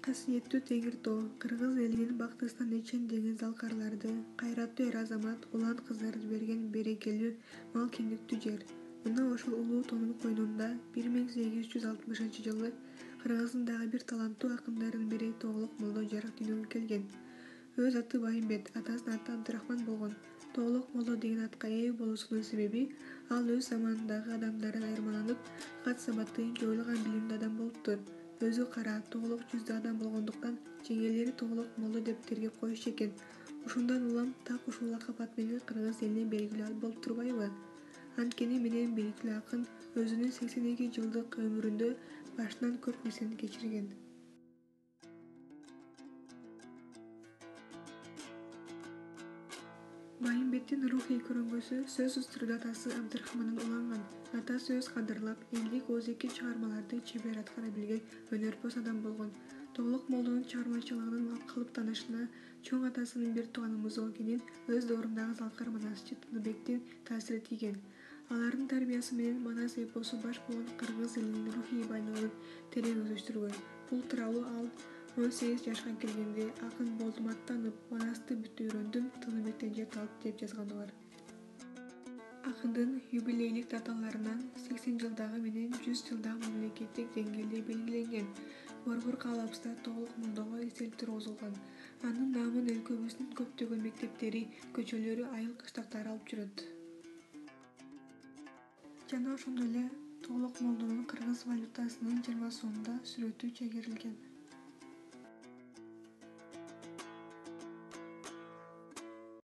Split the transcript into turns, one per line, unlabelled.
Касиеттүү Теңир Тоо кыргыз элинин бактысынан ичен-деңиз алкарларды, кайраттуу эр-азамат, улан кыздарды берген берекелүү, мал кеңдиктүү жер. Мына ошол улуу тоонун койнунда 1860-жылы Кыргыздын дагы бир таланттуу акындарынын бири Тоголок молдо жарык дүйнөгө келген. Өз аты Байымбет, атасынын аты Абдырахман болгон. Тоголок молдо деген атка ээ болуусунун себеби ал өз заманындагы адамдардан айырмаланып, кат сабатты, жоюлган билимдүү адам болуптур. Өзү кара, тоголок жүздүү адам болгондуктан жеңелери Тоголок молдо деп тергеп коюшчу экен. Ушундан улам так ушул лакап ат менен кыргыз элине белгилүү болуп турбайбы? Анткени менен белгилүү акын өзүнүн 82 жылдык өмүрүндө башынан көп нерсени кечирген. Байымбеттин рухий көрөнгөсү сөзсүз түрдө атасы Абдырахмандан уланган. Атасы өз кадырлап, элдик ооз-эки чыгармаларды чебер аткара билген өнөрпөз адам болгон. Тоголок молдонун чыгармачылыгынын калыптанышына чоң атасынын бир тууганы Музоо экенин өз доорундагы залкар манасчы Тыныбектин таасири тийген. Алардын тарбиясы менен Манас эпосу баш болгон кыргыз элинин рухий байлыгын терең өздөштүргөн. Бул тууралуу ал 18 жашка келгенде акын болдум аттанып, Манасты бүт үйрөндүм, Тыныбектен жер алып деп жазганы бар. Акындын юбилейлик даталарынан 80 жылдагы менен 100 жылдагы мамлекеттик деңгээлде белгиленген. Борбор каалабызда Тоголок молдого эстелик тургузулган. Анын наамын өлкөбүздүн көптөгөн мектептери, көчөлөрү, айыл кыштактары алып жүрөт. Жана ошондой эле Тоголок молдонун кыргыз валютасынын 20 сомдо сүрөтү чегерилген.